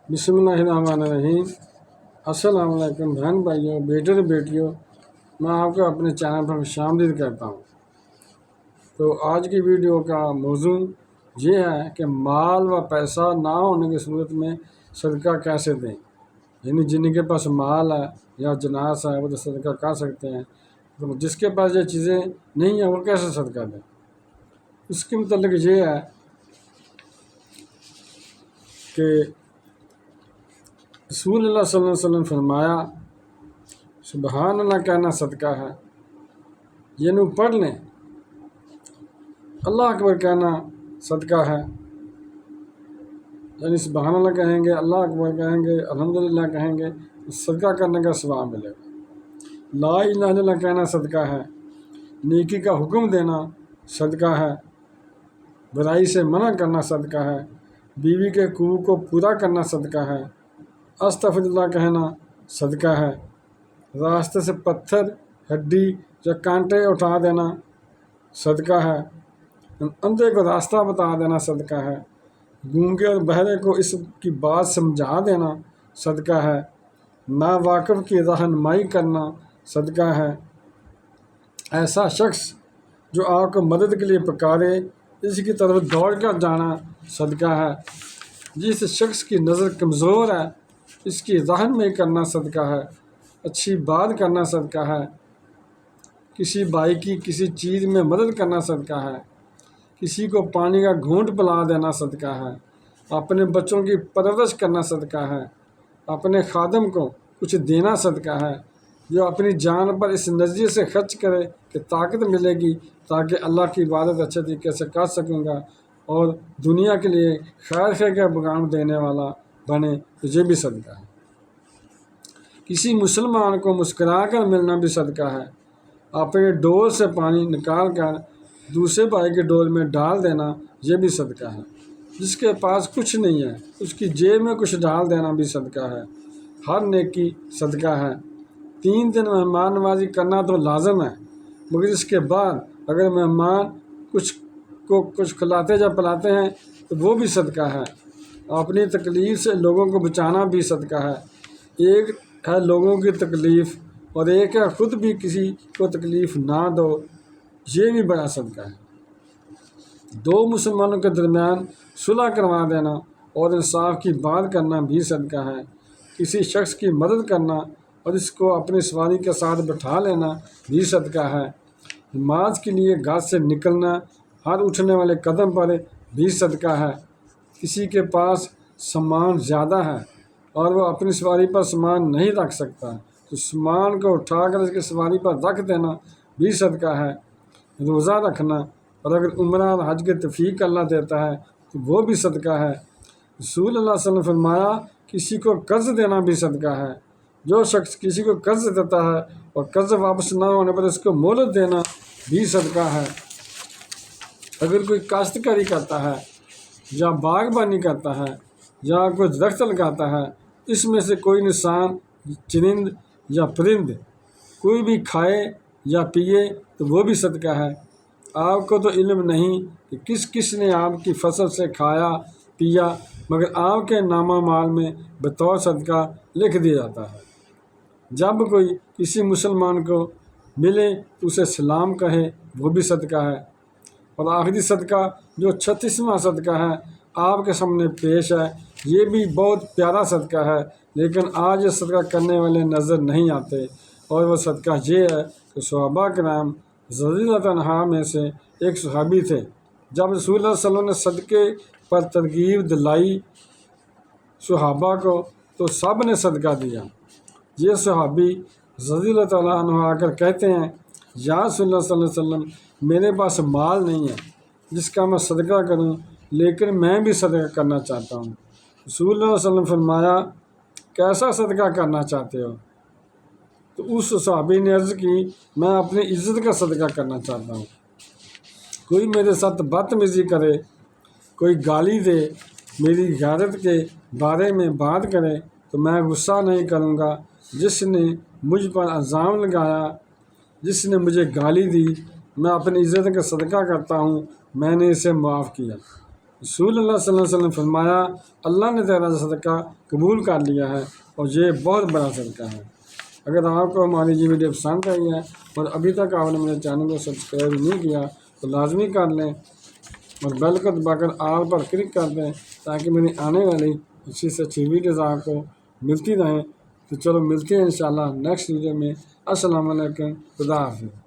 بسم اللہ الرحمن الرحیم۔ السلام علیکم بہن بھائیوں، بیٹے اور بیٹیوں، میں آپ کو اپنے چینل پر خوش آمدید کرتا ہوں۔ تو آج کی ویڈیو کا موضوع یہ ہے کہ مال و پیسہ نہ ہونے کی صورت میں صدقہ کیسے دیں، یعنی جن کے پاس مال ہے یا جناس ہے وہ تو صدقہ کر سکتے ہیں، تو جس کے پاس یہ چیزیں نہیں ہیں وہ کیسے صدقہ دیں۔ اس کے متعلق یہ ہے کہ رسول اللہ صلی اللہ علیہ وسلم فرمایا سبحان اللہ کہنا صدقہ ہے، یہ پڑھ لیں، اللہ اکبر کہنا صدقہ ہے، یعنی سبحان اللہ کہیں گے، اللہ اکبر کہیں گے، الحمدللہ کہیں گے، صدقہ کرنے کا ثواب ملے گا۔ لا الہ الا اللہ کہنا صدقہ ہے، نیکی کا حکم دینا صدقہ ہے، برائی سے منع کرنا صدقہ ہے، بیوی کے حقوق کو پورا کرنا صدقہ ہے، استغفر اللہ کہنا صدقہ ہے، راستے سے پتھر، ہڈی یا کانٹے اٹھا دینا صدقہ ہے، اندھے کو راستہ بتا دینا صدقہ ہے، گونگے اور بہرے کو اس کی بات سمجھا دینا صدقہ ہے، ناواقف کی رہنمائی کرنا صدقہ ہے، ایسا شخص جو آپ کو مدد کے لیے پکارے اس کی طرف دوڑ کر جانا صدقہ ہے، جس شخص کی نظر کمزور ہے اس کی رہنمائی کرنا صدقہ ہے، اچھی بات کرنا صدقہ ہے، کسی بھائی کی کسی چیز میں مدد کرنا صدقہ ہے، کسی کو پانی کا گھونٹ پلا دینا صدقہ ہے، اپنے بچوں کی پرورش کرنا صدقہ ہے، اپنے خادم کو کچھ دینا صدقہ ہے، جو اپنی جان پر اس نظریے سے خرچ کرے کہ طاقت ملے گی تاکہ اللہ کی عبادت اچھے طریقے سے کر سکوں گا اور دنیا کے لیے خیر کا پیغام دینے والا بنے، تو یہ بھی صدقہ ہے۔ کسی مسلمان کو مسکرا کر ملنا بھی صدقہ ہے، اپنے ڈول سے پانی نکال کر دوسرے بھائی کے ڈول میں ڈال دینا یہ بھی صدقہ ہے، جس کے پاس کچھ نہیں ہے اس کی جیب میں کچھ ڈال دینا بھی صدقہ ہے، ہر نیکی صدقہ ہے۔ 3 دن مہمان نوازی کرنا تو لازم ہے، مگر اس کے بعد اگر مہمان کچھ کھلاتے یا پلاتے ہیں تو وہ بھی صدقہ ہے۔ اپنی تکلیف سے لوگوں کو بچانا بھی صدقہ ہے، ایک ہے لوگوں کی تکلیف اور ایک ہے خود بھی کسی کو تکلیف نہ دو، یہ بھی بڑا صدقہ ہے۔ 2 مسلمانوں کے درمیان صلح کروا دینا اور انصاف کی بات کرنا بھی صدقہ ہے، کسی شخص کی مدد کرنا اور اس کو اپنی سواری کے ساتھ بٹھا لینا بھی صدقہ ہے، نماز کے لیے گھر سے نکلنا ہر اٹھنے والے قدم پر بھی صدقہ ہے، کسی کے پاس سامان زیادہ ہے اور وہ اپنی سواری پر سامان نہیں رکھ سکتا تو سامان کو اٹھا کر اس کی سواری پر رکھ دینا بھی صدقہ ہے، روزہ رکھنا اور اگر عمرہ اور حج کی توفیق اللہ دیتا ہے تو وہ بھی صدقہ ہے۔ رسول اللہ صلی اللہ علیہ وسلم فرمایا کسی کو قرض دینا بھی صدقہ ہے، جو شخص کسی کو قرض دیتا ہے اور قرض واپس نہ ہونے پر اس کو مہلت دینا بھی صدقہ ہے۔ اگر کوئی کاشتکاری کرتا ہے یا باغبانی کرتا ہے یا کوئی درخت لگاتا ہے، اس میں سے کوئی انسان، چرند یا پرند کوئی بھی کھائے یا پیے تو وہ بھی صدقہ ہے۔ آپ کو تو علم نہیں کہ کس کس نے آپ کی فصل سے کھایا پیا، مگر آپ کے نامہ مال میں بطور صدقہ لکھ دیا جاتا ہے۔ جب کوئی کسی مسلمان کو ملے تو اسے سلام کہے، وہ بھی صدقہ ہے۔ اور آخری صدقہ جو 36واں صدقہ ہے آپ کے سامنے پیش ہے، یہ بھی بہت پیارا صدقہ ہے، لیکن آج یہ صدقہ کرنے والے نظر نہیں آتے، اور وہ صدقہ یہ ہے کہ صحابہ کرام رضی اللہ عنہ میں سے ایک صحابی تھے، جب رسول اللہ صلی اللہ علیہ وسلم نے صدقے پر ترغیب دلائی صحابہ کو تو سب نے صدقہ دیا۔ یہ صحابی رضی اللہ تعالیٰ عنہ آ کر کہتے ہیں یا رسول اللہ صلی اللہ علیہ وسلم میرے پاس مال نہیں ہے جس کا میں صدقہ کروں، لیکن میں بھی صدقہ کرنا چاہتا ہوں۔ رسول اللہ صلی اللہ علیہ وسلم فرمایا کیسا صدقہ کرنا چاہتے ہو؟ تو اس صحابی نے عرض کی میں اپنی عزت کا صدقہ کرنا چاہتا ہوں، کوئی میرے ساتھ بدتمیزی کرے، کوئی گالی دے، میری غیرت کے بارے میں بات کرے تو میں غصہ نہیں کروں گا، جس نے مجھ پر الزام لگایا، جس نے مجھے گالی دی، میں اپنی عزت کا صدقہ کرتا ہوں، میں نے اسے معاف کیا۔ رسول اللہ صلی اللہ علیہ وسلم نے فرمایا اللہ نے تیرا صدقہ قبول کر لیا ہے اور یہ بہت بڑا صدقہ ہے۔ اگر آپ کو ہماری یہ ویڈیو پسند آئی ہے اور ابھی تک آپ نے میرے چینل کو سبسکرائب نہیں کیا تو لازمی کر لیں اور بیل کو دبا کر آل پر کلک کر دیں تاکہ میری آنے والی اچھی سے اچھی ویڈیوز آپ کو ملتی رہیں۔ تو چلو ملتے ہیں انشاءاللہ نیکسٹ ویڈیو میں۔ السلام علیکم، خدا حافظ۔